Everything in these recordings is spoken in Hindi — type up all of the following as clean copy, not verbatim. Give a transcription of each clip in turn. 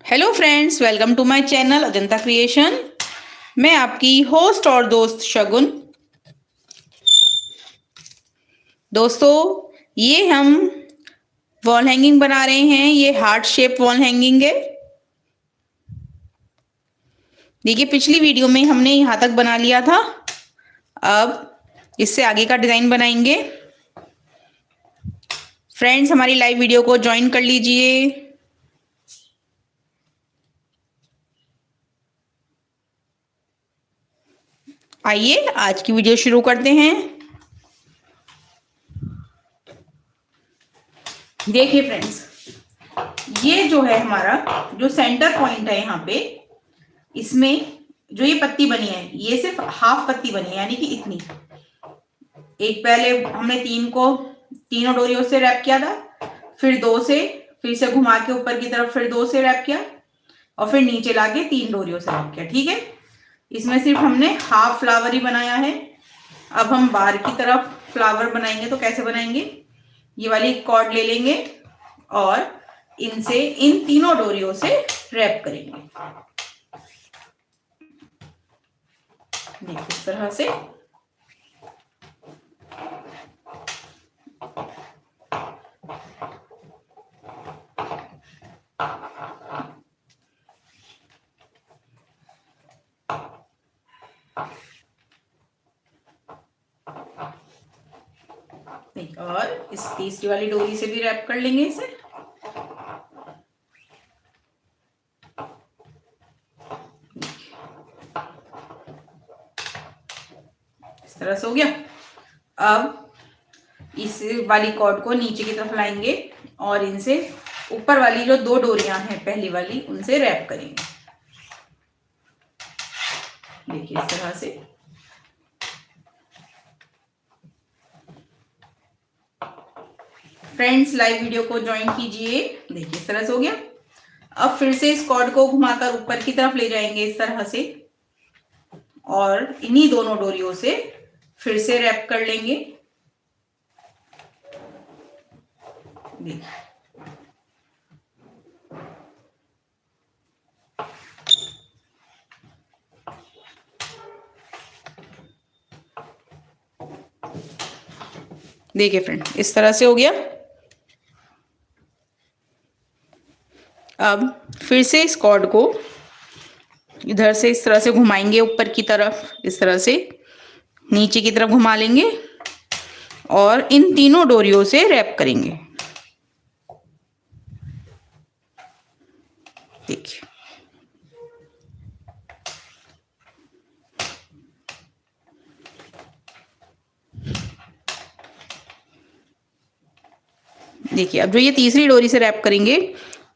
Hello friends, welcome to my channel Ajanta creation. मैं आपकी होस्ट और दोस्त शगुन। दोस्तों, ये हम वॉल हैंगिंग बना रहे हैं। ये हार्ट शेप वॉल हैंगिंग है। देखिए, पिछली वीडियो में हमने यहाँ तक बना लिया था। अब इससे आगे का डिज़ाइन बनाएंगे। फ्रेंड्स, हमारी लाइव वीडियो को ज्वाइन कर लीजिए। आइए आज की वीडियो शुरू करते हैं। देखिए फ्रेंड्स, ये जो है हमारा जो सेंटर पॉइंट है यहाँ पे, इसमें जो ये पत्ती बनी है ये सिर्फ हाफ पत्ती बनी है, यानी कि इतनी। एक पहले हमने तीनों डोरियों से रैप किया था, फिर दो से, फिर से घुमा के ऊपर की तरफ फिर दो से रैप किया और फिर नीचे लाके 3 डोरियों से रैप किया। ठीक है, इसमें सिर्फ हमने हाफ फ्लावर ही बनाया है। अब हम बाहर की तरफ फ्लावर बनाएंगे तो कैसे बनाएंगे? ये वाली कॉर्ड ले लेंगे और इनसे इन तीनों डोरियों से रैप करेंगे। देखिए इस तरह से। और इस तीसरी वाली डोरी से भी रैप कर लेंगे इसे। इस तरह से हो गया। अब इस वाली कॉर्ड को नीचे की तरफ लाएंगे और इनसे ऊपर वाली जो 2 डोरियां हैं पहली वाली, उनसे रैप करेंगे। देखिए इस तरह से। फ्रेंड्स, लाइव वीडियो को ज्वाइन कीजिए। देखिए इस तरह से हो गया। अब फिर से इस कॉर्ड को घुमाकर ऊपर की तरफ ले जाएंगे इस तरह से और इन्हीं दोनों डोरियों से फिर से रैप कर लेंगे। देखिए देखिए फ्रेंड, इस तरह से हो गया। अब फिर से इस कॉर्ड को इधर से इस तरह से घुमाएंगे ऊपर की तरफ, इस तरह से नीचे की तरफ घुमा लेंगे और इन तीनों डोरियों से रैप करेंगे। देखिए देखिए, अब जो ये तीसरी डोरी से रैप करेंगे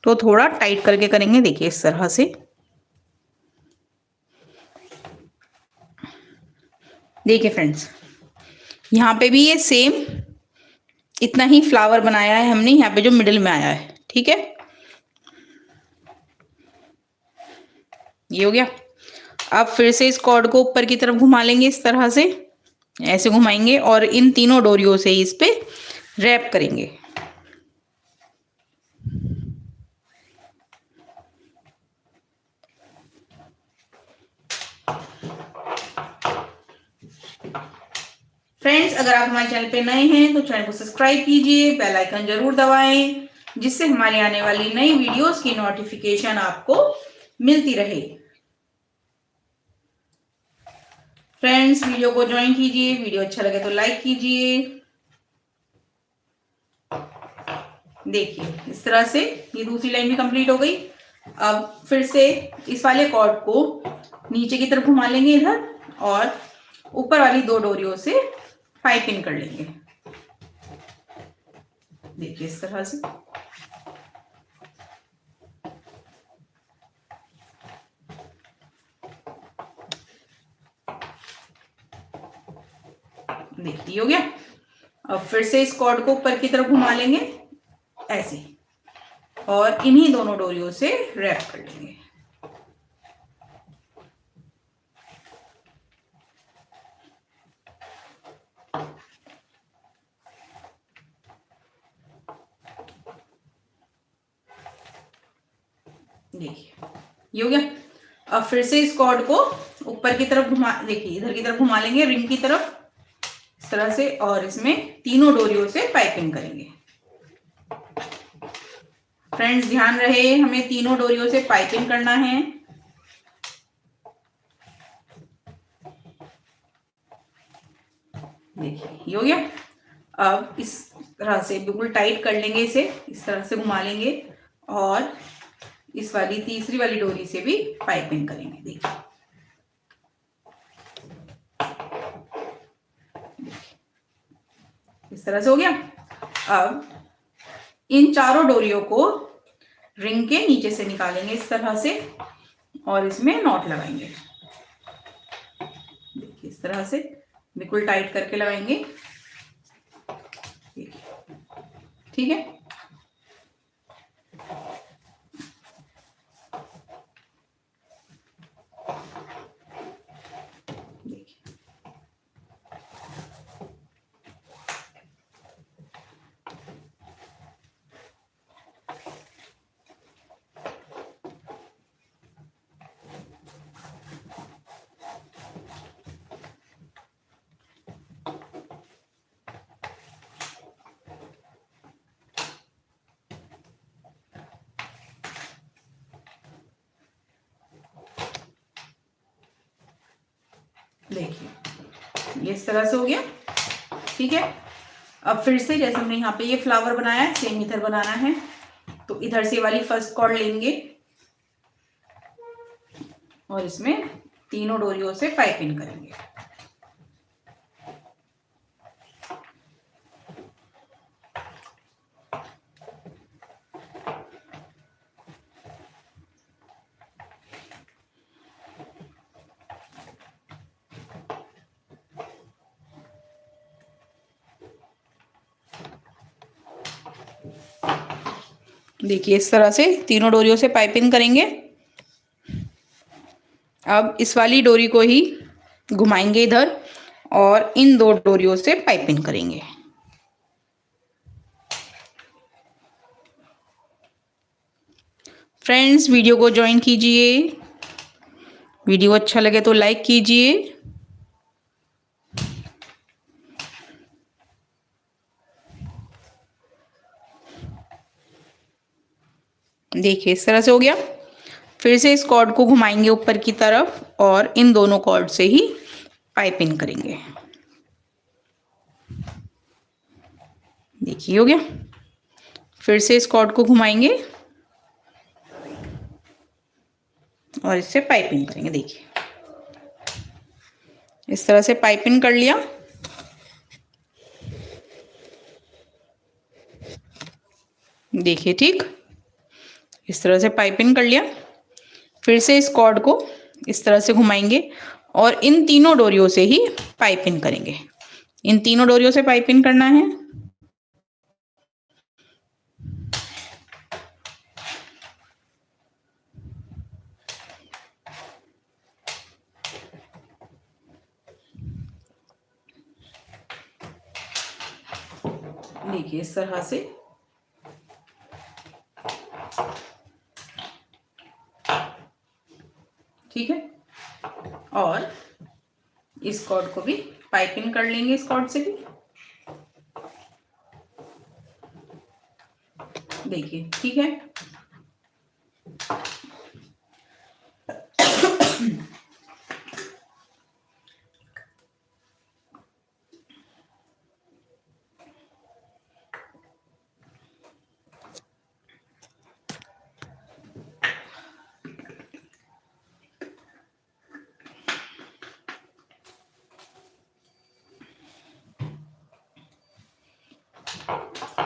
तो थोड़ा टाइट करके करेंगे। देखिए इस तरह से। देखिए फ्रेंड्स, यहाँ पे भी ये सेम इतना ही फ्लावर बनाया है हमने, यहाँ पे जो मिडिल में आया है। ठीक है, ये हो गया। अब फिर से इस कॉर्ड को ऊपर की तरफ घुमा लेंगे इस तरह से, ऐसे घुमाएंगे और इन तीनों डोरियों से इस पे रैप करेंगे। फ्रेंड्स, अगर आप हमारे चैनल पे नए हैं तो चैनल को सब्सक्राइब कीजिए, बेल आइकन जरूर दबाएं, जिससे हमारी आने वाली नई वीडियोस की नोटिफिकेशन आपको मिलती रहे। फ्रेंड्स, वीडियो को ज्वाइन कीजिए। वीडियो अच्छा लगे तो लाइक कीजिए। देखिए इस तरह से ये दूसरी लाइन भी कंप्लीट हो गई। अब फिर से इस वाले कॉर्ड को नीचे की तरफ घुमा लेंगे इधर और ऊपर वाली 2 डोरियों से पाइपिंग कर लेंगे। देखिए इस तरह से। देखिए हो गया। अब फिर से इस कॉर्ड को ऊपर की तरफ घुमा लेंगे ऐसे और इन्हीं दोनों डोरियों से रैप कर लेंगे। देखिए ये हो गया। अब फिर से इस कॉर्ड को ऊपर की तरफ घुमा, देखिए इधर की तरफ घुमा लेंगे रिंग की तरफ इस तरह से, और इसमें तीनों डोरियों से पाइपिंग करेंगे। फ्रेंड्स ध्यान रहे, हमें तीनों डोरियों से पाइपिंग करना है। देखिए ये हो गया। अब इस तरह से बिल्कुल टाइट कर लेंगे, इसे इस तरह से घुमा लेंगे और इस वाली तीसरी वाली डोरी से भी पाइपिंग करेंगे। देखिए इस तरह से हो गया। अब इन चारों डोरियों को रिंग के नीचे से निकालेंगे इस तरह से और इसमें नॉट लगाएंगे। देखिए इस तरह से बिल्कुल टाइट करके लगाएंगे। ठीक है। देखिए ये इस तरह से हो गया। ठीक है। अब फिर से जैसे हमने यहाँ पे ये फ्लावर बनाया है, सेम इधर बनाना है। तो इधर से वाली फर्स्ट कॉर्ड लेंगे और इसमें तीनों डोरियों से पाइपिंग करेंगे। देखिए इस तरह से तीनों डोरियों से पाइपिंग करेंगे। अब इस वाली डोरी को ही घुमाएंगे इधर और इन दो डोरियों से पाइपिंग करेंगे। फ्रेंड्स वीडियो को ज्वाइन कीजिए, वीडियो अच्छा लगे तो लाइक कीजिए। देखिए इस तरह से हो गया। फिर से इस कॉर्ड को घुमाएंगे ऊपर की तरफ और इन दोनों कॉर्ड से ही पाइपिंग करेंगे। देखिए हो गया। फिर से इस कॉर्ड को घुमाएंगे और इससे पाइपिंग करेंगे। देखिए इस तरह से पाइपिंग कर लिया। देखिए ठीक इस तरह से पाइपिंग कर लिया। फिर से इस कॉर्ड को इस तरह से घुमाएंगे और इन तीनों डोरियों से ही पाइपिंग करेंगे। इन तीनों डोरियों से पाइपिंग करना है। देखिए इस तरह से ठीक है। और इस कॉर्ड को भी पाइपिंग कर लेंगे इस कॉर्ड से भी। देखिए ठीक है।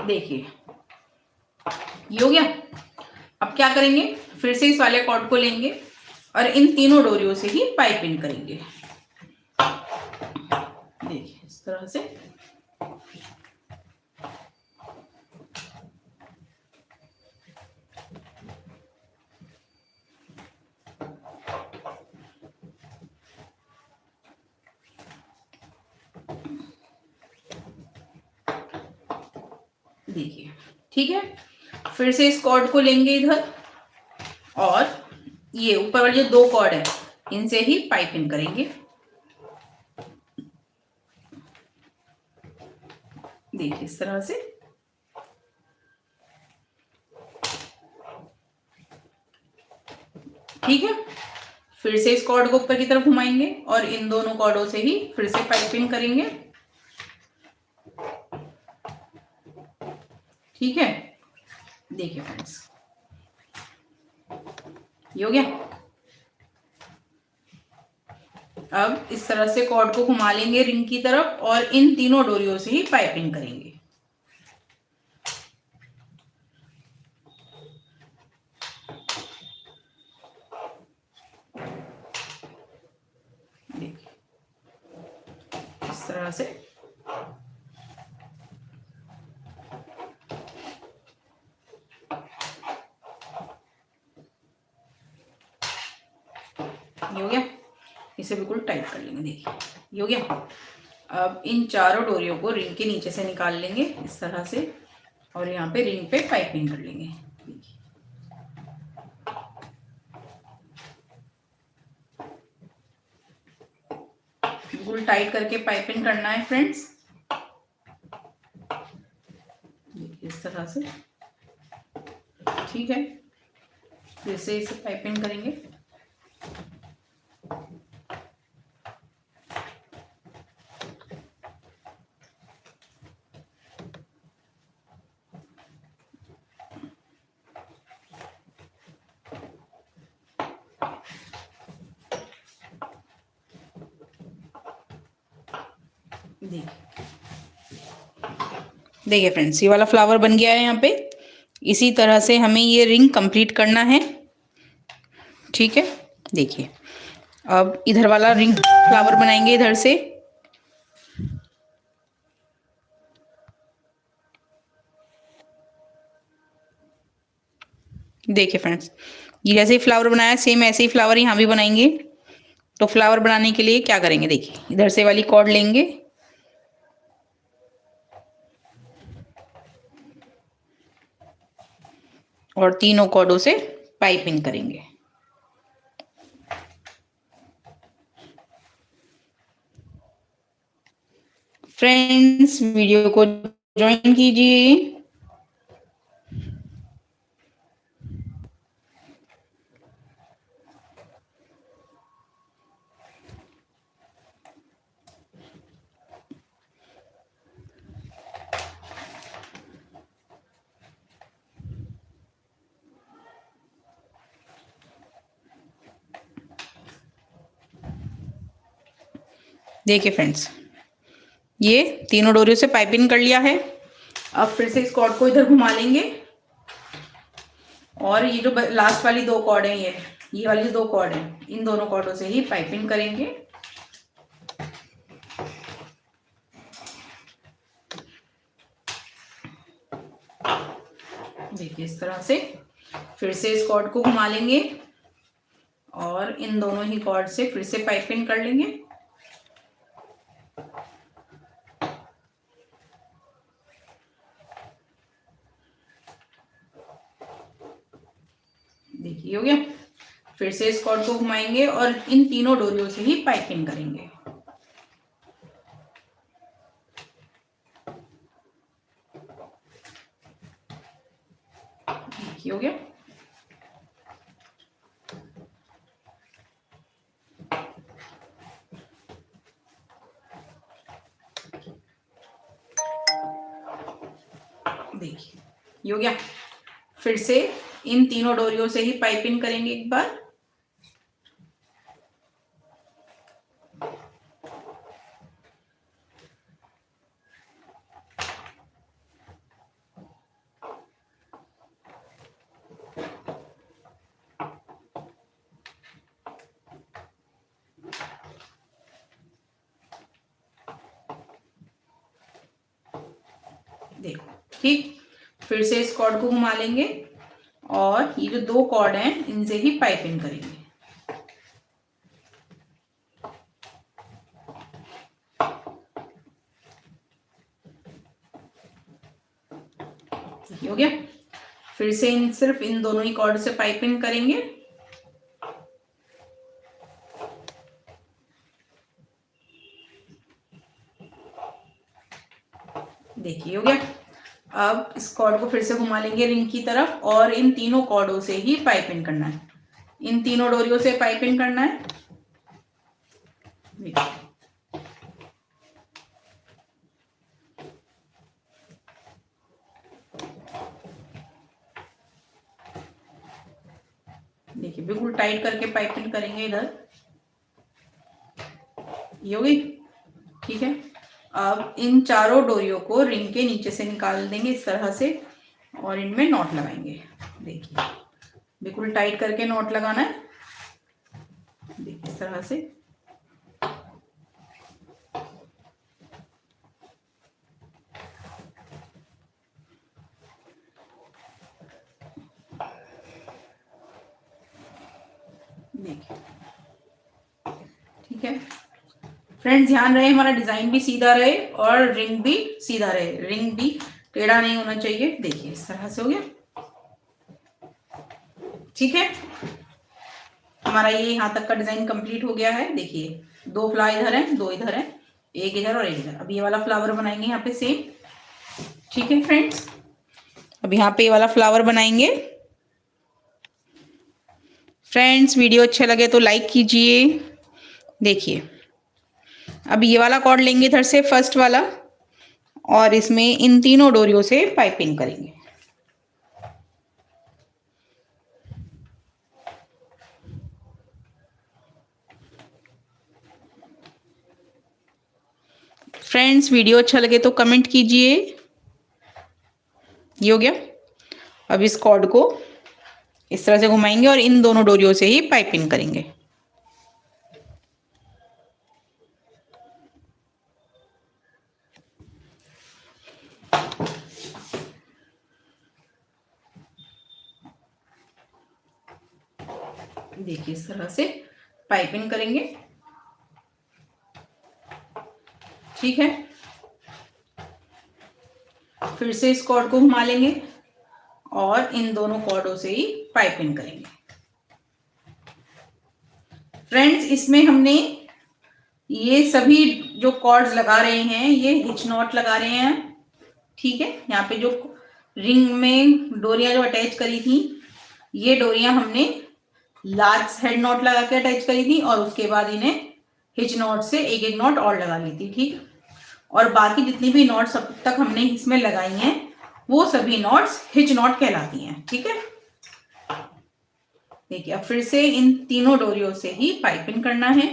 देखिए ये हो गया। अब क्या करेंगे, फिर से इस वाले कॉर्ड को लेंगे और इन तीनों डोरियों से ही पाइपिंग करेंगे। देखिए इस तरह से। देखिए ठीक है। फिर से इस कॉर्ड को लेंगे इधर और ये ऊपर वाले जो 2 कॉर्ड है इनसे ही पाइपिंग करेंगे। देखिए इस तरह से। ठीक है, फिर से इस कॉर्ड को ऊपर की तरफ घुमाएंगे और इन दोनों कॉर्डों से ही फिर से पाइपिंग करेंगे। ठीक है, देखिए फ्रेंड्स ये हो गया। अब इस तरह से कॉर्ड को घुमा लेंगे रिंग की तरफ और इन तीनों डोरियों से ही पाइपिंग करेंगे। देखिए इस तरह से। ये हो गया, इसे बिल्कुल टाइट कर लेंगे। देखिए ये हो गया। अब इन चारों डोरियों को रिंग के नीचे से निकाल लेंगे इस तरह से और यहाँ पे रिंग पे पाइपिंग कर लेंगे। बिल्कुल टाइट करके पाइपिंग करना है फ्रेंड्स। इस तरह से। ठीक है, फिर से इसे पाइपिंग करेंगे। देखिए फ्रेंड्स ये वाला फ्लावर बन गया है यहाँ पे। इसी तरह से हमें ये रिंग कंप्लीट करना है। ठीक है, देखिए अब इधर वाला रिंग फ्लावर बनाएंगे इधर से। देखिए फ्रेंड्स ये जैसे ही फ्लावर बनाया सेम ऐसे ही फ्लावर यहाँ भी बनाएंगे। तो फ्लावर बनाने के लिए क्या करेंगे, देखिए इधर से वाली कॉर्ड लेंगे और तीनों कॉर्डों से पाइपिंग करेंगे। फ्रेंड्स वीडियो को ज्वाइन कीजिए। देखिए फ्रेंड्स ये तीनों डोरियों से पाइपिंग कर लिया है। अब फिर से इस कॉर्ड को इधर घुमा लेंगे और ये जो लास्ट वाली 2 कॉर्ड है ये वाली 2 कॉर्ड है इन दोनों कॉर्डों से ही पाइपिंग करेंगे। देखिए इस तरह से। फिर से इस कॉर्ड को घुमा लेंगे और इन दोनों ही कॉर्ड से फिर से पाइपिंग कर लेंगे। देखिए हो गया। फिर से इस कॉर्ड को घुमाएंगे और इन तीनों डोरियों से ही पाइपिंग करेंगे। देखिए हो गया। देखिए ये हो गया। फिर से इन तीनों डोरियों से ही पाइपिंग करेंगे एक बार। देखो ठीक, फिर से इस कॉर्ड को घुमा लेंगे और ये जो 2 कॉर्ड हैं इनसे ही पाइपिंग करेंगे। हो गया। फिर से सिर्फ इन दोनों ही कॉर्ड से पाइपिंग करेंगे। देखिए हो गया। अब इस कॉर्ड को फिर से घुमा लेंगे रिंग की तरफ और इन तीनों कॉर्डों से ही पाइपिंग करना है। इन तीनों डोरियों से पाइपिंग करना है। देखिए बिल्कुल टाइट करके पाइपिंग करेंगे इधर। ये हो गई। ठीक है, अब इन चारों डोरियों को रिंग के नीचे से निकाल देंगे इस तरह से और इनमें नॉट लगाएंगे। देखिए बिल्कुल टाइट करके नॉट लगाना है। देखिए इस तरह से। देखिए ठीक है फ्रेंड्स, ध्यान रहे हमारा डिजाइन भी सीधा रहे और रिंग भी सीधा रहे, रिंग भी टेढ़ा नहीं होना चाहिए। देखिए इस तरह से हो गया। ठीक है, हमारा ये यहाँ तक का डिजाइन कंप्लीट हो गया है। देखिए 2 फ्लावर इधर है, 2 इधर है, एक इधर और एक इधर। अब ये वाला फ्लावर बनाएंगे यहाँ पे सेम। ठीक है फ्रेंड्स, अब यहाँ पे ये वाला फ्लावर बनाएंगे। फ्रेंड्स वीडियो अच्छा लगे तो लाइक कीजिए। देखिए अब ये वाला कॉर्ड लेंगे इधर से फर्स्ट वाला और इसमें इन तीनों डोरियों से पाइपिंग करेंगे। फ्रेंड्स वीडियो अच्छा लगे तो कमेंट कीजिए। ये हो गया। अब इस कॉर्ड को इस तरह से घुमाएंगे और इन दोनों डोरियों से ही पाइपिंग करेंगे। देखिए इस तरह से पाइपिंग करेंगे। ठीक है, फिर से इस कॉर्ड को घुमा लेंगे और इन दोनों कॉर्डों से ही पाइपिंग करेंगे। फ्रेंड्स इसमें हमने ये सभी जो कॉर्ड्स लगा रहे हैं ये हिच नॉट लगा रहे हैं। ठीक है, यहाँ पे जो रिंग में डोरियां जो अटैच करी थी ये डोरियां हमने लार्ज हेड नॉट लगा के अटैच करी थी और उसके बाद इन्हें हिच नॉट से एक एक नॉट और लगा ली थी। ठीक, और बाकी जितनी भी नॉट्स अब तक हमने इसमें लगाई हैं वो सभी नॉट्स हिच नॉट कहलाती हैं। ठीक है, देखिए अब फिर से इन तीनों डोरियों से ही पाइपिंग करना है।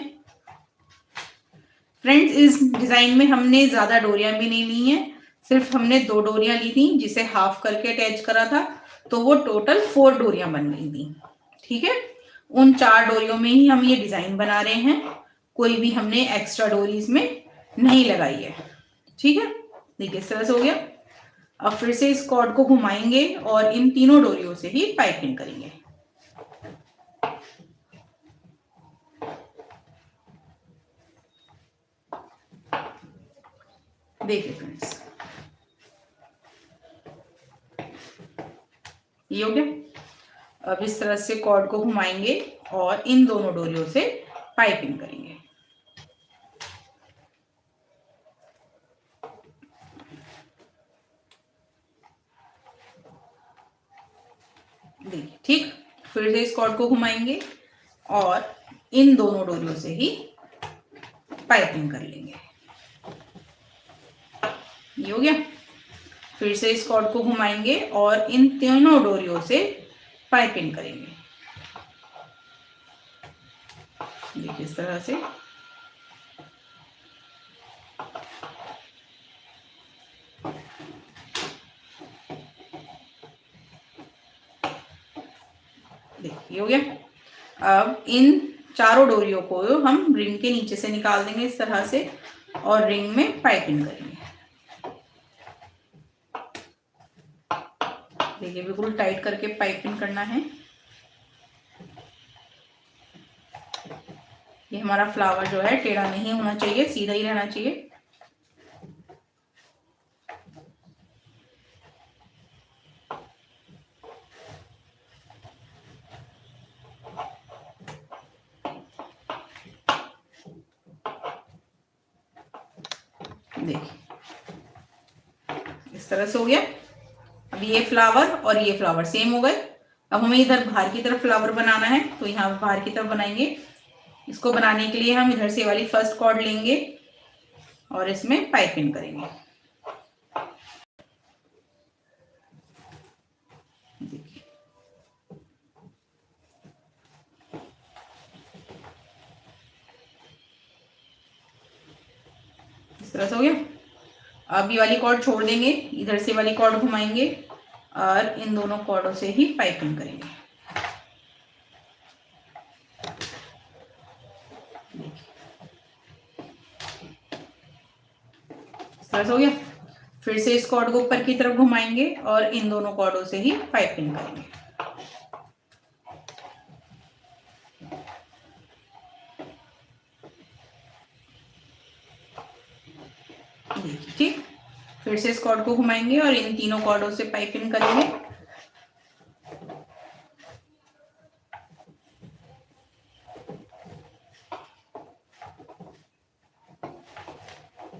फ्रेंड्स इस डिजाइन में हमने ज्यादा डोरियां भी नहीं ली हैं, सिर्फ हमने 2 डोरियां ली थी जिसे हाफ करके अटैच करा था, तो वो टोटल 4 डोरियां बन गई थी। ठीक है, उन 4 डोरियों में ही हम ये डिजाइन बना रहे हैं, कोई भी हमने एक्स्ट्रा डोरी इसमें नहीं लगाई है। ठीक है, देखिए इस तरह से हो गया। अब फिर से इस कॉर्ड को घुमाएंगे और इन तीनों डोरियों से ही पाइपिंग करेंगे। देखिए फ्रेंड्स ये हो गया। अब इस तरह से कॉर्ड को घुमाएंगे और इन दोनों डोरियों से पाइपिंग करेंगे। देखिए ठीक, फिर से इस कॉर्ड को घुमाएंगे और इन दोनों डोरियों से ही पाइपिंग कर लेंगे। ये हो गया। फिर से इस कॉर्ड को घुमाएंगे और इन तीनों डोरियों से पाइपिंग करेंगे। देखिए इस तरह से। देखिए हो गया। अब इन चारों डोरियों को हम रिंग के नीचे से निकाल देंगे इस तरह से और रिंग में पाइपिंग करेंगे। देखिए बिल्कुल टाइट करके पाइपिंग करना है। ये हमारा फ्लावर जो है टेढ़ा नहीं होना चाहिए, सीधा ही रहना चाहिए। देखिए इस तरह से हो गया। अब ये फ्लावर और ये फ्लावर सेम हो गए। अब हमें इधर बाहर की तरफ फ्लावर बनाना है, तो यहाँ बाहर की तरफ बनाएंगे। इसको बनाने के लिए हम इधर से वाली फर्स्ट कॉर्ड लेंगे और इसमें पाइपिंग करेंगे। देखिए इस तरह से हो गया। अब ये वाली कॉर्ड छोड़ देंगे, इधर से वाली कॉर्ड घुमाएंगे और इन दोनों कॉर्डों से ही पाइपिंग करेंगे। इस तरह से हो गया। फिर से इस कॉर्ड को ऊपर की तरफ घुमाएंगे और इन दोनों कॉर्डों से ही पाइपिंग करेंगे। देखिए ठीक। फिर से इस कॉर्ड को घुमाएंगे और इन तीनों कॉर्डों से पाइपिंग करेंगे।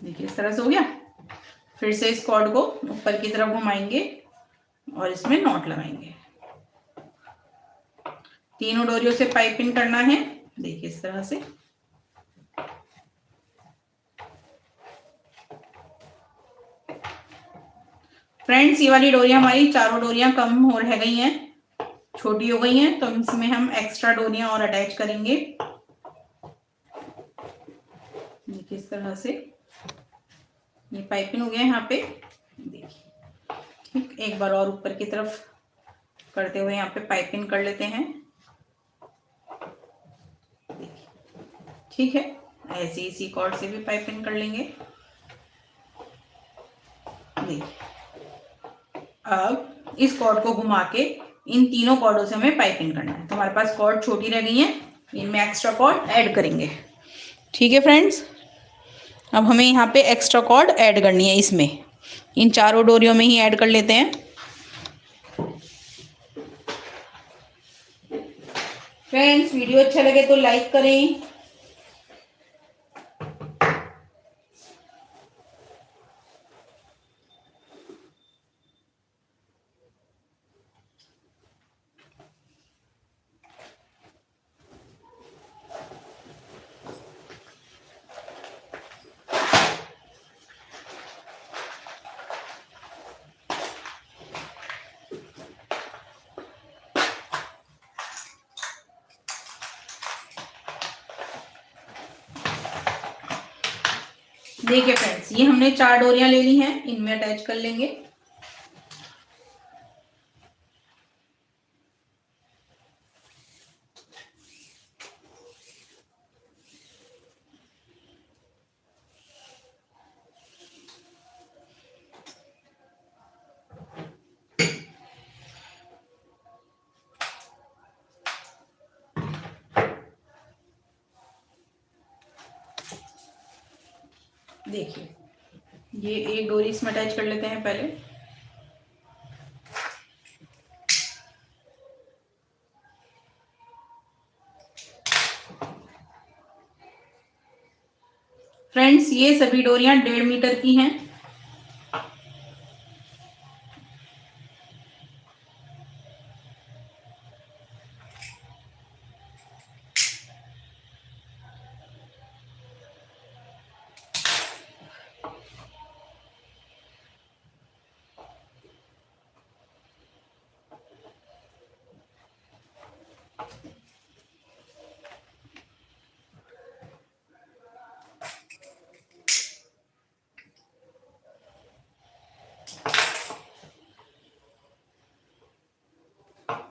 देखिए इस तरह से हो गया। फिर से इस कॉर्ड को ऊपर की तरफ घुमाएंगे और इसमें नॉट लगाएंगे। तीनों डोरियों से पाइपिंग करना है। देखिए इस तरह से। फ्रेंड्स ये वाली डोरियां हमारी चारों डोरियां कम हो रह गई हैं, छोटी हो गई हैं, तो इसमें हम एक्स्ट्रा डोरियां और अटैच करेंगे। देखिए इस तरह से ये पाइपिंग हो गया यहाँ पे। देखिए ठीक, एक बार और ऊपर की तरफ करते हुए यहाँ पे पाइपिंग कर लेते हैं। ठीक है, ऐसे इसी कॉर्ड से भी पाइपिंग कर लेंगे। देखिए अब इस कॉर्ड को घुमा के इन तीनों कॉर्डों से हमें पाइपिंग करना है। तो हमारे पास कॉर्ड छोटी रह गई है, इनमें एक्स्ट्रा कॉर्ड ऐड करेंगे। ठीक है फ्रेंड्स, अब हमें यहाँ पे एक्स्ट्रा कॉर्ड ऐड करनी है। इसमें इन चारों डोरियों में ही ऐड कर लेते हैं। फ्रेंड्स वीडियो अच्छा लगे तो लाइक करें। देखिए फ्रेंड्स ये हमने 4 डोरियां ले ली हैं, इनमें अटैच कर लेंगे। देखिए ये एक डोरी इसमें अटैच कर लेते हैं पहले। फ्रेंड्स ये सभी डोरियां 1.5 मीटर की हैं।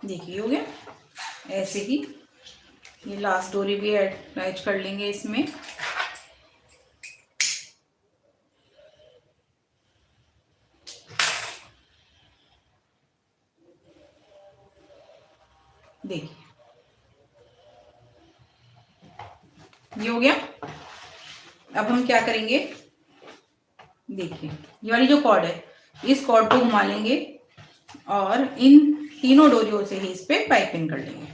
देखिए हो गया। ऐसे ही ये लास्ट डोरी भी अटैच कर लेंगे इसमें। देखिए ये हो गया। अब हम क्या करेंगे, देखिए ये वाली जो कॉर्ड है इस कॉर्ड को घुमा लेंगे और इन तीनों डोरियों से ही इस पे पाइपिंग कर लेंगे।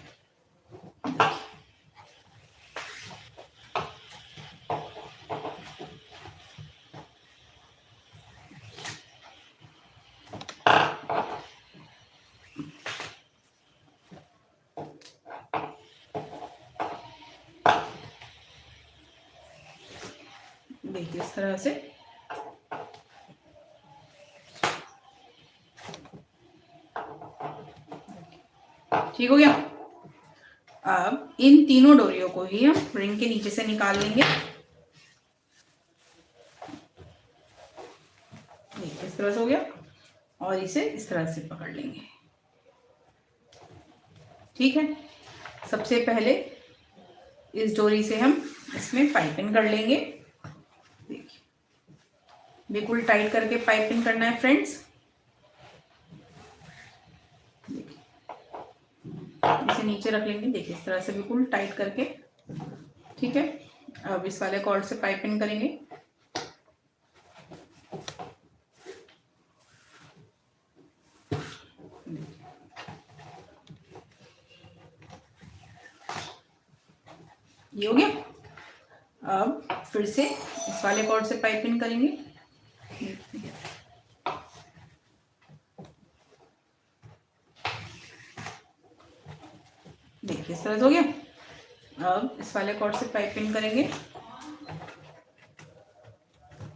देखिए इस तरह से। ठीक हो गया। अब इन तीनों डोरियों को ही हम रिंग के नीचे से निकाल लेंगे। देखिए इस तरह से हो गया और इसे इस तरह से पकड़ लेंगे। ठीक है, सबसे पहले इस डोरी से हम इसमें पाइपिंग कर लेंगे। देखिए बिल्कुल टाइट करके पाइपिंग करना है फ्रेंड्स। इसे नीचे रख लेंगे। देखिए इस तरह से बिल्कुल टाइट करके। ठीक है, अब इस वाले कॉर्ड से पाइपिंग करेंगे। ये हो गया। अब फिर से इस वाले कॉर्ड से पाइपिंग करेंगे। देखिए इस तरह से हो गया। अब इस वाले कॉर्ड से पाइपिंग करेंगे।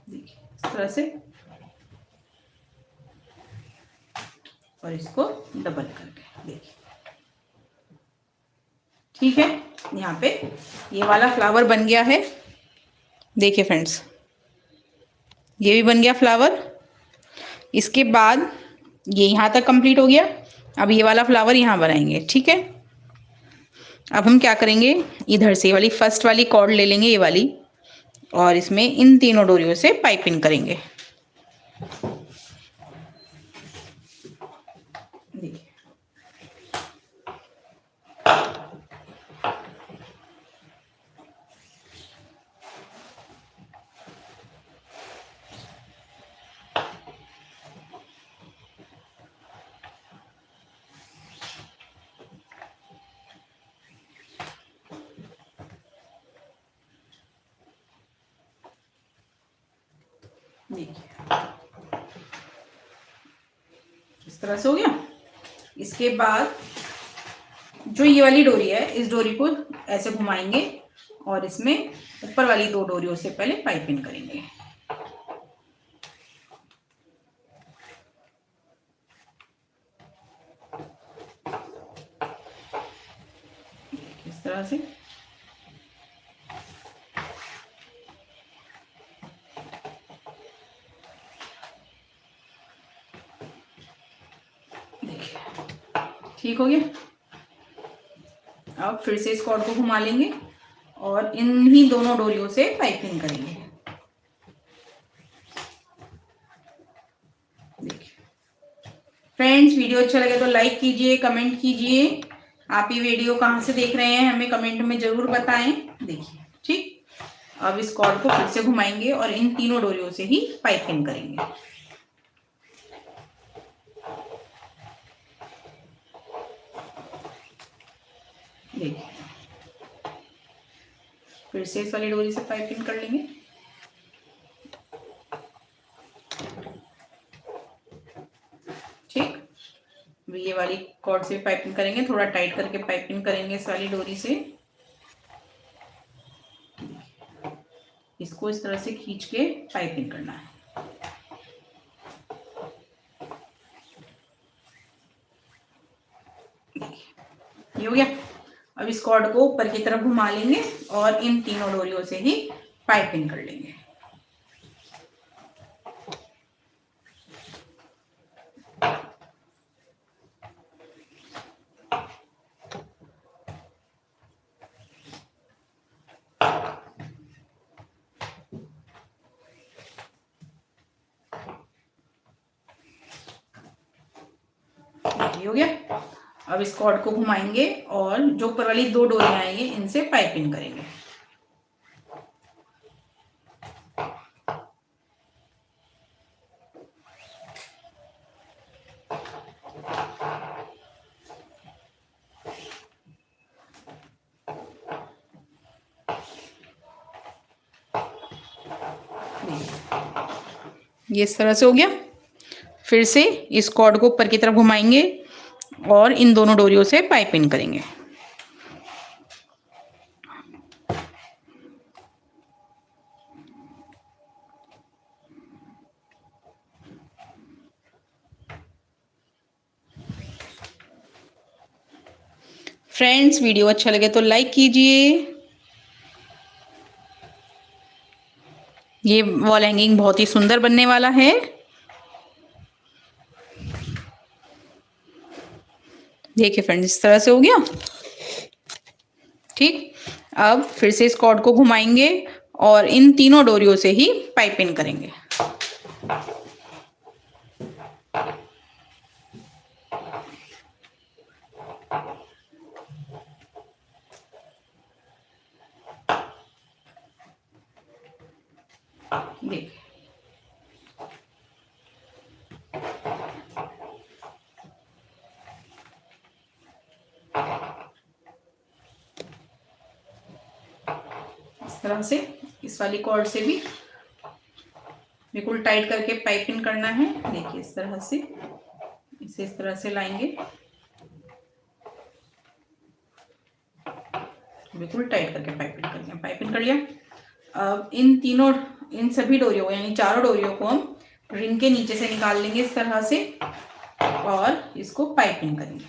देखिए इस तरह से और इसको डबल करके। देखिए ठीक है, यहाँ पे ये वाला फ्लावर बन गया है। देखिए फ्रेंड्स, ये भी बन गया फ्लावर। इसके बाद ये यहाँ तक कंप्लीट हो गया। अब ये वाला फ्लावर यहाँ बनाएंगे। ठीक है, अब हम क्या करेंगे, इधर से ये वाली फर्स्ट वाली कॉर्ड ले लेंगे, ये वाली, और इसमें इन तीनों डोरियों से पाइपिंग करेंगे। देखिए देखिए इस तरह से हो गया। इसके बाद जो ये वाली डोरी है, इस डोरी को ऐसे घुमाएंगे और इसमें ऊपर वाली दो डोरियों से पहले पाइपिंग करेंगे। इस तरह से। देखिए ठीक हो गया। अब फिर से इस कॉर्ड को घुमा लेंगे और इन्हीं दोनों डोरियों से पाइपिंग करेंगे। देखिए फ्रेंड्स, वीडियो अच्छा लगे तो लाइक कीजिए, कमेंट कीजिए। आप ये वीडियो कहाँ से देख रहे हैं हमें कमेंट में जरूर बताएं। देखिए ठीक, अब इस कॉर्ड को फिर से घुमाएंगे और इन तीनों डोरियों से ही पाइपिंग करेंगे। देखिए फिर से इस वाली डोरी से पाइपिंग कर लेंगे। ठीक, ये वाली कॉर्ड से पाइपिंग करेंगे, थोड़ा टाइट करके पाइपिंग करेंगे इस वाली डोरी से। इसको इस तरह से खींच के पाइपिंग करना है। ये हो गया। अब इस कॉर्ड को ऊपर की तरफ घुमा लेंगे और इन तीनों डोरियों से ही पाइपिंग कर लेंगे। ये हो गया। अब इस कॉर्ड को घुमाएंगे और जो ऊपर वाली दो डोरियां आएंगी इनसे पाइपिंग करेंगे। ये इस तरह से हो गया। फिर से इस कॉर्ड को ऊपर की तरफ घुमाएंगे और इन दोनों डोरियों से पाइपिंग करेंगे। फ्रेंड्स वीडियो अच्छा लगे तो लाइक कीजिए। ये वॉल हैंगिंग बहुत ही सुंदर बनने वाला है। देखिए फ्रेंड्स इस तरह से हो गया। ठीक, अब फिर से इस कॉर्ड को घुमाएंगे और इन तीनों डोरियों से ही पाइपिंग करेंगे। देखिए इस तरह से इस वाली कॉर्ड से भी बिल्कुल टाइट करके पाइपिंग करना है। देखिए इस तरह से इसे इस तरह से लाएंगे, बिल्कुल टाइट करके पाइपिंग कर लिया। अब इन सभी डोरियों को यानी चारों डोरियों को हम रिंग के नीचे से निकाल लेंगे इस तरह से और इसको पाइपिंग करेंगे।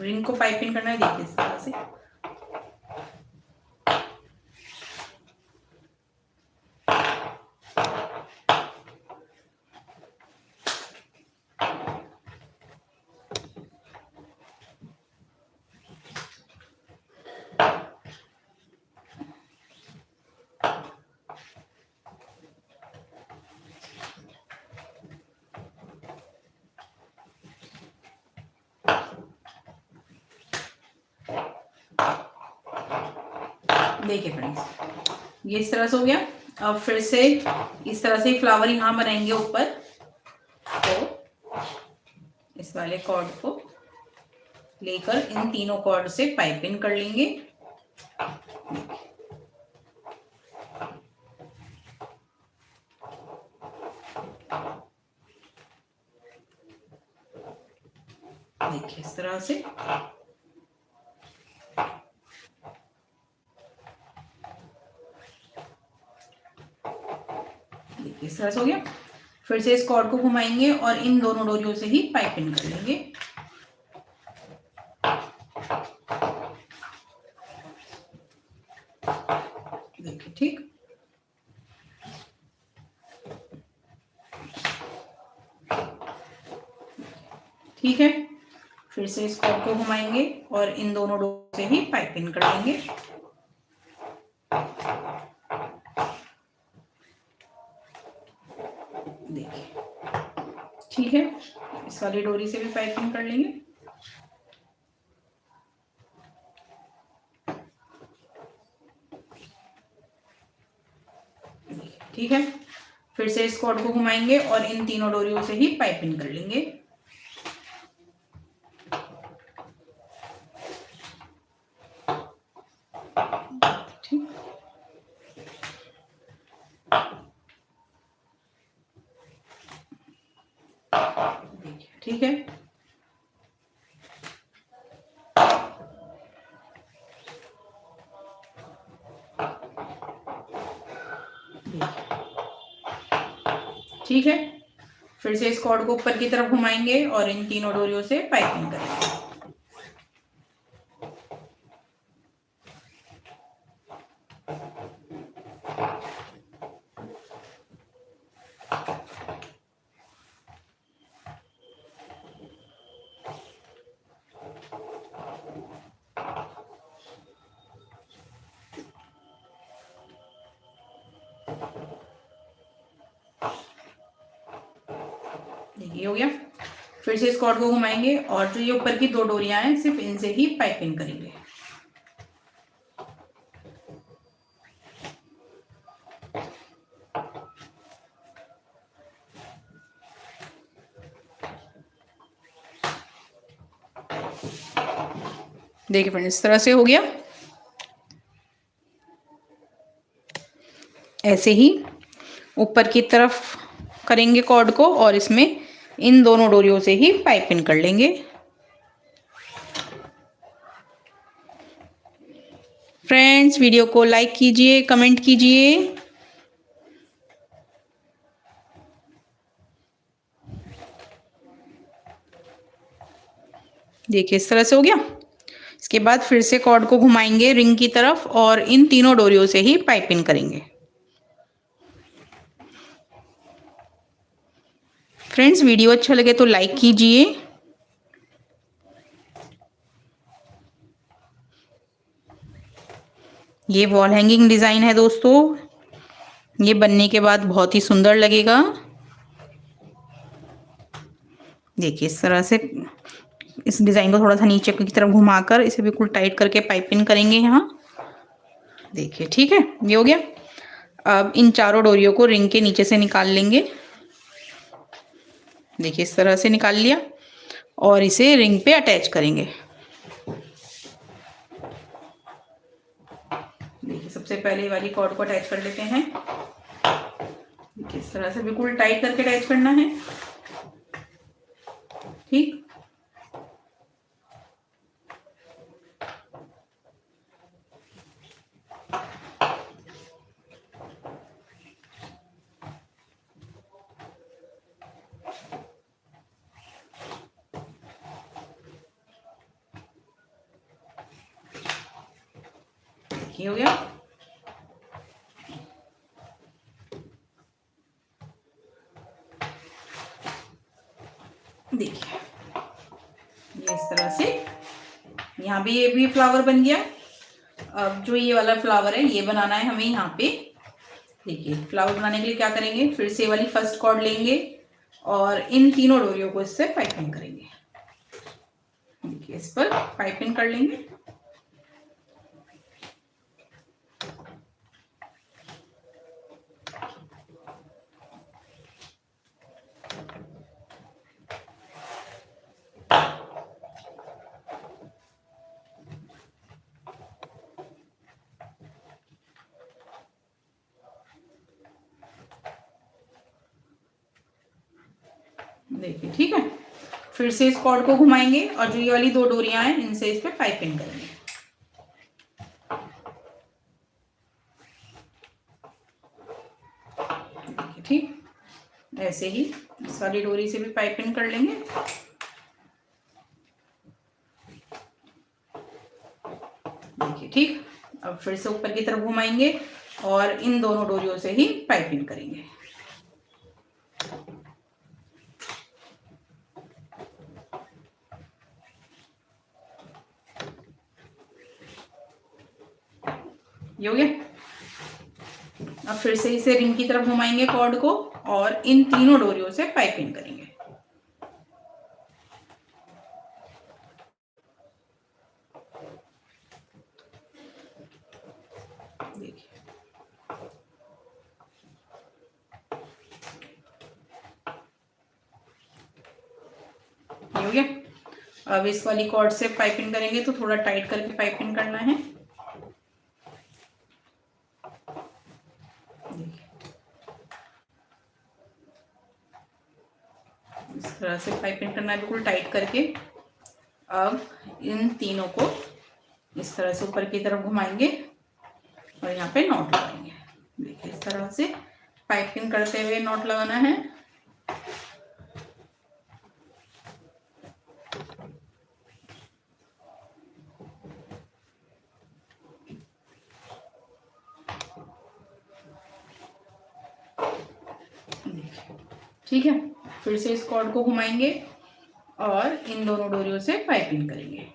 रिंग को पाइपिंग करना है, देखिए इस तरह से। देखिए फ्रेंड्स ये इस तरह से हो गया। अब फिर से इस तरह से फ्लावर यहाँ बनाएंगे ऊपर, तो इस वाले कॉर्ड को लेकर इन तीनों कॉर्ड से पाइपिंग कर लेंगे। देखिए इस तरह से इस तरह से हो गया। फिर से इस कॉर्ड को घुमाएंगे और इन दोनों डोरियों से ही पाइपिंग कर लेंगे। देखिए ठीक है। फिर से इस कॉर्ड को घुमाएंगे और इन दोनों डोर से ही पाइपिंग कर लेंगे। देखिए ठीक है, इस वाली डोरी से भी पाइपिंग कर लेंगे। ठीक है, फिर से इस कॉर्ड को घुमाएंगे और इन तीनों डोरियों से ही पाइपिंग कर लेंगे। ठीक है, ठीक है। फिर से इस कॉर्ड को ऊपर की तरफ घुमाएंगे और इन तीनों डोरियों से पाइपिंग करेंगे। ये हो गया। फिर से इस कॉर्ड को घुमाएंगे और जो ये ऊपर की दो डोरियां हैं सिर्फ इनसे ही पाइपिंग करेंगे। देखिए फ्रेंड्स इस तरह से हो गया। ऐसे ही ऊपर की तरफ करेंगे कॉर्ड को और इसमें इन दोनों डोरियों से ही पाइपिंग कर लेंगे। फ्रेंड्स वीडियो को लाइक कीजिए, कमेंट कीजिए। देखिए इस तरह से हो गया। के बाद फिर से कॉर्ड को घुमाएंगे रिंग की तरफ और इन तीनों डोरियों से ही पाइपिंग करेंगे। फ्रेंड्स, वीडियो अच्छा लगे तो लाइक कीजिए। ये वॉल हैंगिंग डिज़ाइन है दोस्तों। ये बनने के बाद बहुत ही सुंदर लगेगा। देखिए इस तरह से इस डिज़ाइन को थोड़ा सा नीचे की तरफ घुमाकर इसे बिल्कुल टाइट करके पाइपिंग करेंगे यहाँ। देखिए ठीक है, ये हो गया। अब इन चारों डोरियों को रिंग के नीचे से निकाल लेंगे। देखिए इस तरह से निकाल लिया और इसे रिंग पे अटैच करेंगे। देखिए सबसे पहले वाली कॉर्ड को अटैच कर लेते हैं। देखिए इस तरह से बिल्कुल टाइट करके अटैच करना है। ठीक, देखिए हो गया। देखिए ये इस तरह से यहाँ भी ये भी फ्लावर बन गया। अब जो ये वाला फ्लावर है ये बनाना है हमें यहाँ पे। देखिए फ्लावर बनाने के लिए क्या करेंगे, फिर से वाली फर्स्ट कॉर्ड लेंगे और इन तीनों डोरियों को इससे पाइपिंग करेंगे। देखिए इस पर पाइपिंग कर लेंगे। देखिए ठीक है, फिर से इस कॉर्ड को घुमाएंगे और जो ये वाली दो डोरियां हैं इनसे इस पे पाइपिंग करेंगे। देखिए ठीक, ऐसे ही इस वाली डोरी से भी पाइपिंग कर लेंगे। देखिए ठीक, अब फिर से ऊपर की तरफ घुमाएंगे और इन दोनों डोरियों से ही पाइपिंग करेंगे। ये हो गया। अब फिर से इसे रिंग की तरफ घुमाएंगे कॉर्ड को और इन तीनों डोरियों से पाइपिंग करेंगे। देखिए ये हो गया। अब इस वाली कॉर्ड से पाइपिंग करेंगे तो थोड़ा टाइट करके पाइपिंग करना है। इस तरह से पाइपिंग करना है बिल्कुल टाइट करके। अब इन तीनों को इस तरह से ऊपर की तरफ घुमाएंगे और यहाँ पे नॉट लगाएंगे। देखिए इस तरह से पाइपिंग करते हुए नॉट लगाना है। ठीक है, फिर से इस कॉर्ड को घुमाएंगे और इन दोनों डोरियों से पाइपिंग करेंगे।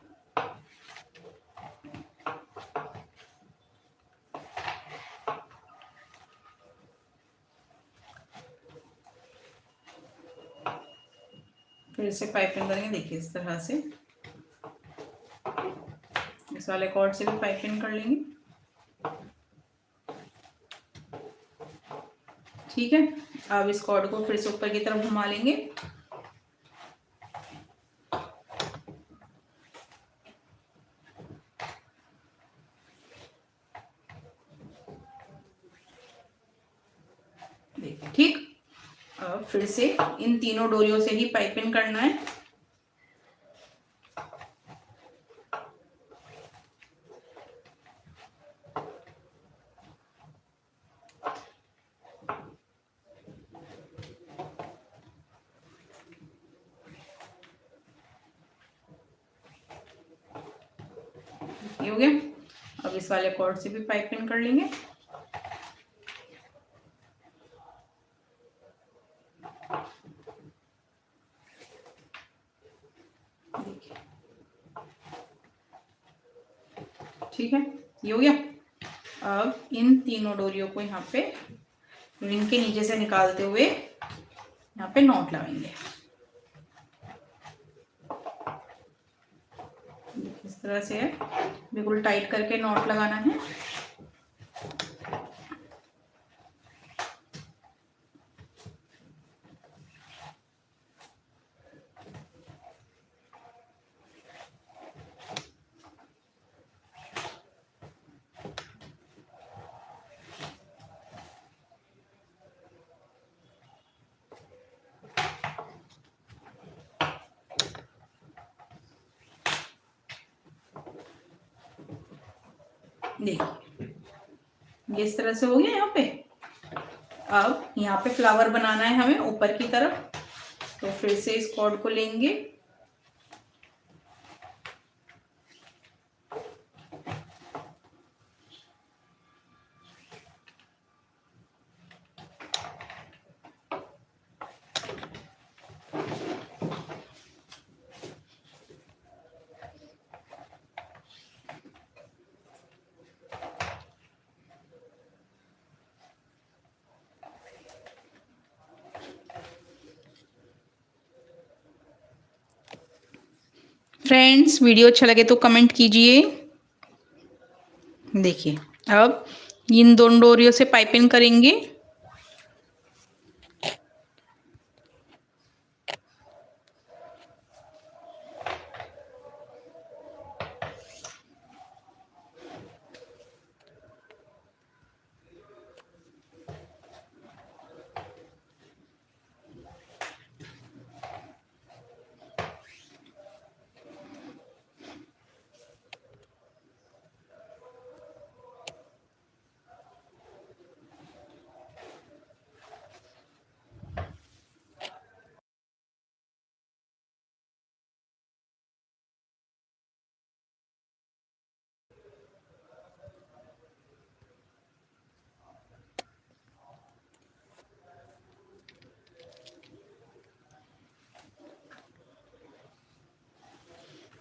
फिर से पाइपिंग करेंगे। देखिए इस तरह से इस वाले कॉर्ड से भी पाइपिंग कर लेंगे। ठीक है, अब इस कॉर्ड को फिर से ऊपर की तरफ घुमा लेंगे। देखिए ठीक, अब फिर से इन तीनों डोरियों से ही पाइपिंग करना है। गया। अब इस वाले कॉर्ड से भी पाइपिंग कर लेंगे। ठीक है, ये हो गया। अब इन तीनों डोरियों को यहाँ पे रिंग के नीचे से निकालते हुए यहाँ पे नॉट लगाएंगे। इस तरह से है, बिल्कुल टाइट करके नॉट लगाना है। देखिए ये इस तरह से हो गया यहाँ पे। अब यहाँ पे फ्लावर बनाना है हमें ऊपर की तरफ, तो फिर से इस कॉर्ड को लेंगे, फ्रेंड्स वीडियो अच्छा लगे तो कमेंट कीजिए। देखिए अब इन दोनों डोरियों से पाइपिंग करेंगे।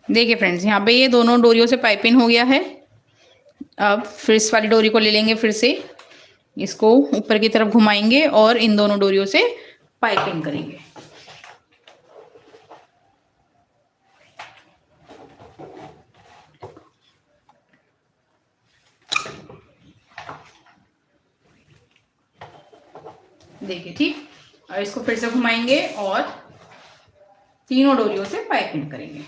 देखिए फ्रेंड्स यहाँ पे ये दोनों डोरियों से पाइपिंग हो गया है। अब फिर इस वाली डोरी को ले लेंगे, फिर से इसको ऊपर की तरफ घुमाएंगे और इन दोनों डोरियों से पाइपिंग करेंगे। देखिए ठीक, और इसको फिर से घुमाएंगे और तीनों डोरियों से पाइपिंग करेंगे।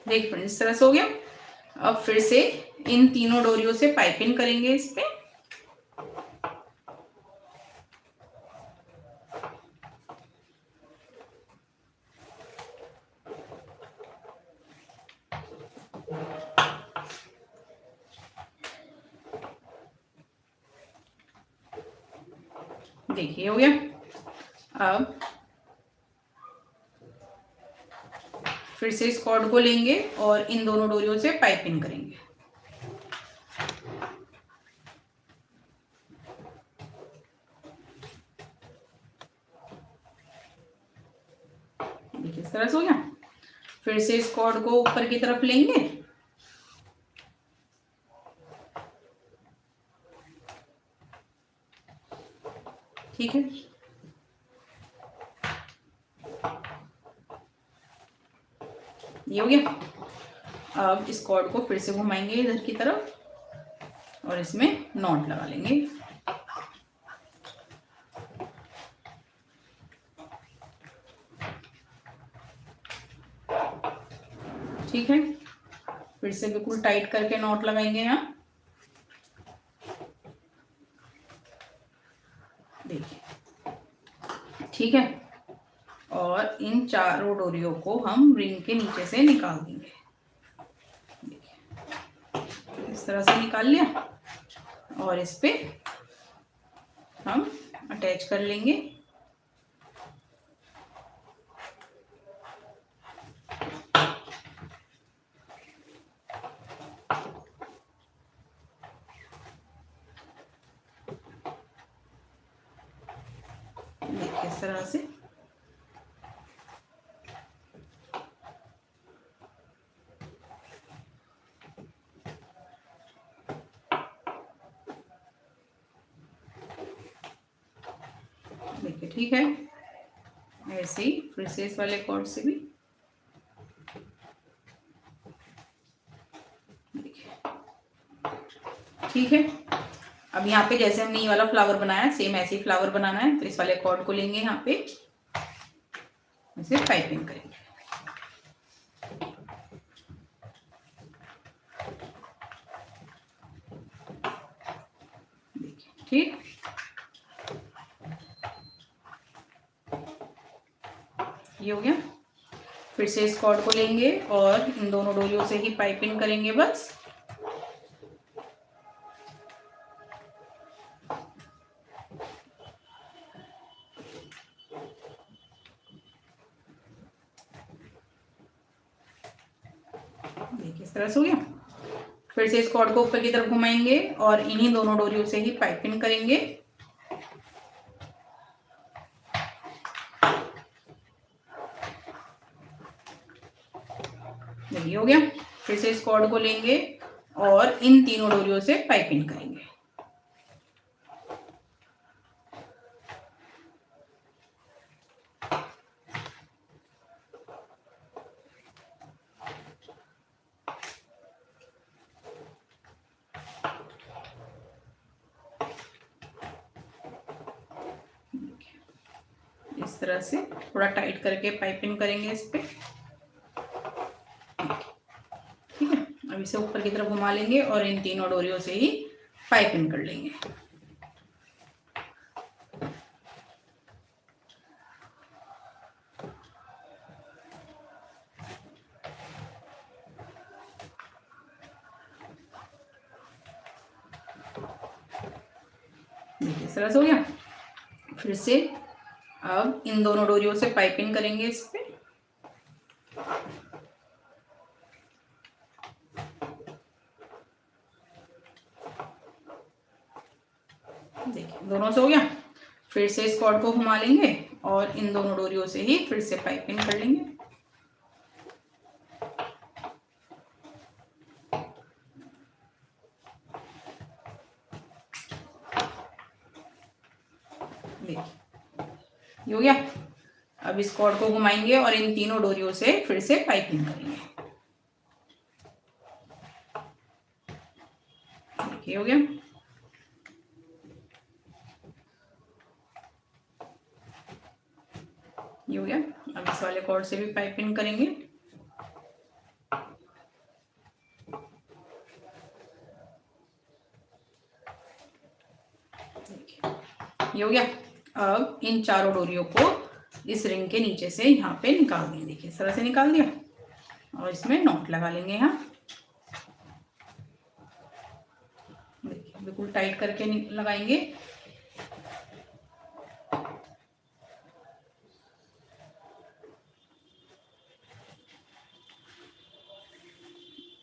देख फ्रेंड्स इस तरह से हो गया। अब फिर से इन तीनों डोरियों से पाइपिंग करेंगे इस पे। देखिए हो गया। अब फिर से इस कॉर्ड को लेंगे और इन दोनों डोरियों से पाइपिंग करेंगे। देखिए इस तरह से हो गया। फिर से इस कॉर्ड को ऊपर की तरफ लेंगे, ठीक है। ये हो गया। अब इस कॉर्ड को फिर से घुमाएंगे इधर की तरफ और इसमें नॉट लगा लेंगे। ठीक है, फिर से बिल्कुल टाइट करके नॉट लगाएंगे यहाँ। देखिए ठीक है। और इन चारों डोरियों को हम रिंग के नीचे से निकाल देंगे। इस तरह से निकाल लिया और इस पे हम अटैच कर लेंगे। देखिए इस तरह से देखिए, ठीक है। ऐसे ही फिर से इस वाले कॉर्ड से भी देखिए, ठीक है। अब यहाँ पे जैसे हमने ये वाला फ्लावर बनाया, सेम ऐसे ही फ्लावर बनाना है। तो इस वाले कॉर्ड को लेंगे, यहाँ पे इसे पाइपिंग करेंगे। देखिए, ठीक। ये हो गया। फिर से इस कॉर्ड को लेंगे और इन दोनों डोरियों से ही पाइपिंग करेंगे बस। देखिए इस तरह से हो गया। फिर से इस कॉर्ड को ऊपर की तरफ घुमाएंगे और इन्हीं दोनों डोरियों से ही पाइपिंग करेंगे। देखिए हो गया। फिर से इस कॉर्ड को लेंगे और इन तीनों डोरियों से पाइपिंग करेंगे। इस तरह से थोड़ा टाइट करके पाइपिंग करेंगे इस पे। ठीक है। अब इसे ऊपर की तरफ घुमा लेंगे और इन तीनों डोरियों से ही पाइपिंग कर लेंगे। देखिए इस तरह से हो गया। फिर से अब इन दोनों डोरियों से पाइपिंग करेंगे इस पे। देखिए दोनों से हो गया। फिर से इस कॉर्ड को घुमा लेंगे और इन दोनों डोरियों से ही फिर से पाइपिंग कर लेंगे। देखिए ये हो गया। अब इस कॉर्ड को घुमाएंगे और इन तीनों डोरियों से फिर से पाइपिंग करेंगे। देखिए हो गया। ये हो गया। अब इस वाले कॉर्ड से भी पाइपिंग करेंगे। ये हो गया। अब इन चारों डोरियों को इस रिंग के नीचे से यहाँ पे निकाल देंगे। देखिए इस तरह से निकाल दिया और इसमें नॉट लगा लेंगे। यहाँ देखिए बिल्कुल टाइट करके लगाएंगे।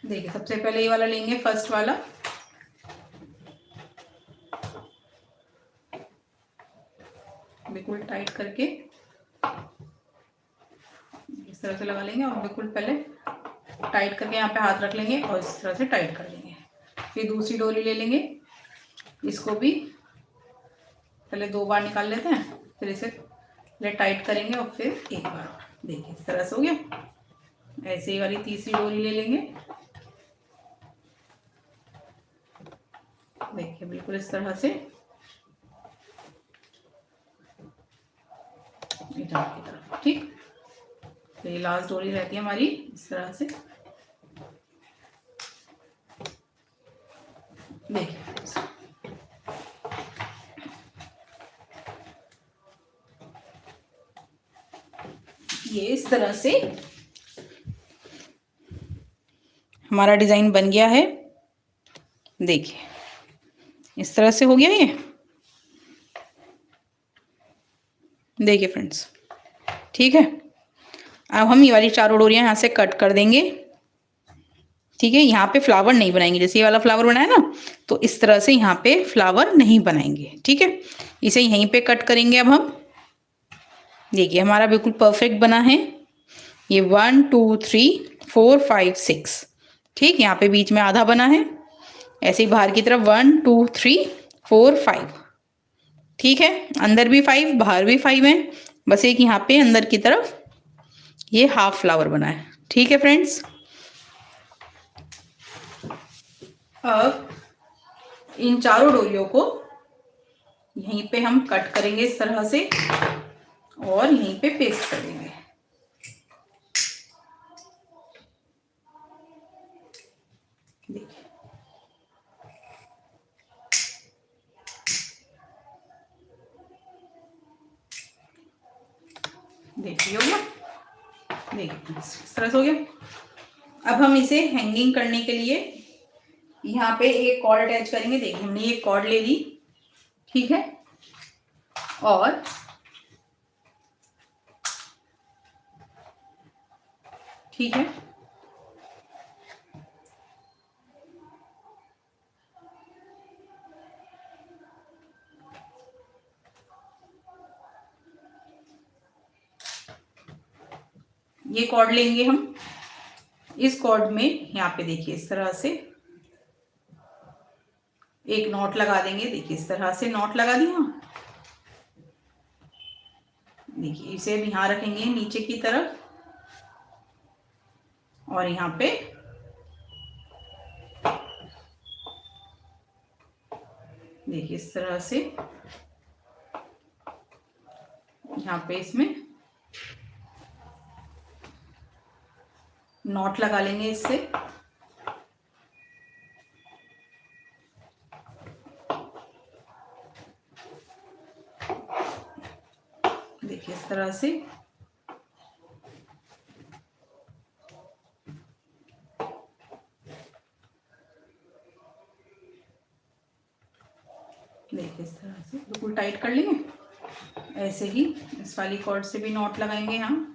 देखिए सबसे पहले ये वाला लेंगे, फर्स्ट वाला। बिल्कुल टाइट करके इस तरह से लगा लेंगे और बिल्कुल पहले टाइट करके यहाँ पे हाथ रख लेंगे और इस तरह से टाइट कर लेंगे। फिर दूसरी डोरी ले लेंगे, इसको भी पहले 2 बार निकाल लेते हैं, फिर इसे पहले टाइट करेंगे और फिर एक बार। देखिए इस तरह से हो गया। ऐसे ही वाली तीसरी डोरी ले लेंगे। देखिए बिल्कुल इस तरह से इधर की तरफ। ठीक, तो ये लास्ट डोरी रहती है हमारी इस तरह से। देखिए ये इस तरह से हमारा डिजाइन बन गया है। देखिए इस तरह से हो गया ये। देखिए फ्रेंड्स, ठीक है। अब हम ये वाली चारों डोरियां यहाँ से कट कर देंगे। ठीक है, यहाँ पे फ्लावर नहीं बनाएंगे, जैसे ये वाला फ्लावर बनाया ना, तो इस तरह से यहाँ पे फ्लावर नहीं बनाएंगे। ठीक है, इसे यहीं पे कट करेंगे अब हम। देखिए हमारा बिल्कुल परफेक्ट बना है ये। 1 2 3 4 5 6। ठीक, यहाँ पे बीच में आधा बना है, ऐसे ही बाहर की तरफ 1 2 3 4 5। ठीक है, अंदर भी 5 बाहर भी 5 है, बस एक यहाँ पे अंदर की तरफ ये हाफ फ्लावर बना है। ठीक है फ्रेंड्स, अब इन चारों डोरियों को यहीं पे हम कट करेंगे इस तरह से और यहीं पे पेस्ट कर देंगे। देखिए देखिए हो गया। देखिए इस तरह से हो गया। अब हम इसे हैंगिंग करने के लिए यहाँ पे एक कॉर्ड अटैच करेंगे। देखिए हमने ये कॉर्ड ले ली। ठीक है, और ठीक है, ये कॉर्ड लेंगे हम। इस कॉर्ड में यहाँ पे देखिए इस तरह से एक नॉट लगा देंगे। देखिए इस तरह से नॉट लगा दिया। देखिए इसे अब यहाँ रखेंगे नीचे की तरफ और यहाँ पे देखिए इस तरह से यहाँ पे इसमें नॉट लगा लेंगे इससे। देखिए इस तरह से देखिए इस तरह से बिल्कुल टाइट कर लेंगे। ऐसे ही इस वाली कॉर्ड से भी नॉट लगाएंगे हम।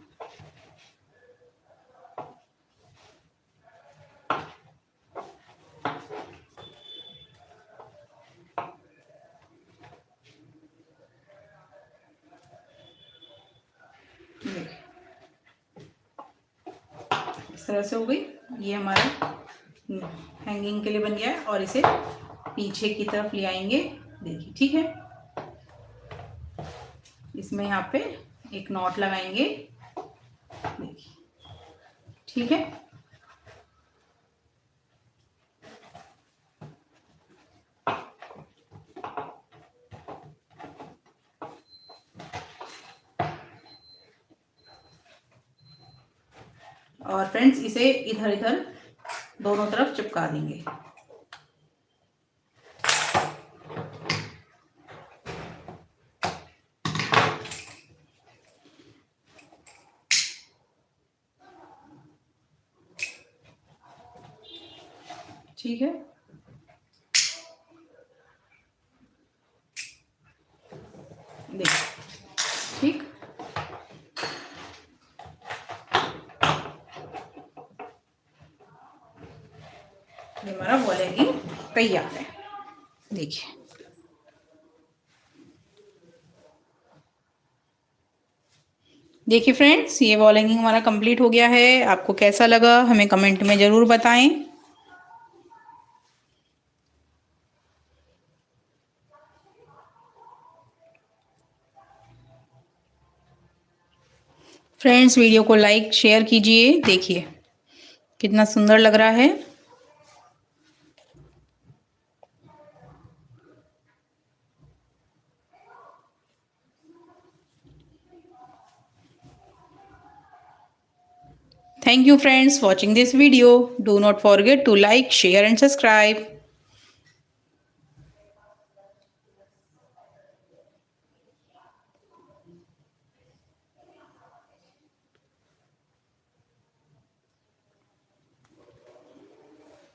इस तरह से हो गई। ये हमारा हैंगिंग के लिए बन गया है और इसे पीछे की तरफ ले आएंगे। देखिए ठीक है, इसमें यहाँ पे एक नॉट लगाएंगे। देखिए ठीक है, और फ्रेंड्स इसे इधर इधर दोनों तरफ चिपका देंगे। ठीक है, देखिए ठीक। ये हमारा वॉल हैंगिंग तैयार है। देखिए देखिए फ्रेंड्स, ये वॉल हैंगिंग हमारा कंप्लीट हो गया है। आपको कैसा लगा हमें कमेंट में ज़रूर बताएं। फ्रेंड्स वीडियो को लाइक शेयर कीजिए। देखिए कितना सुंदर लग रहा है। Thank you friends watching this video. Do not forget to like, share and subscribe.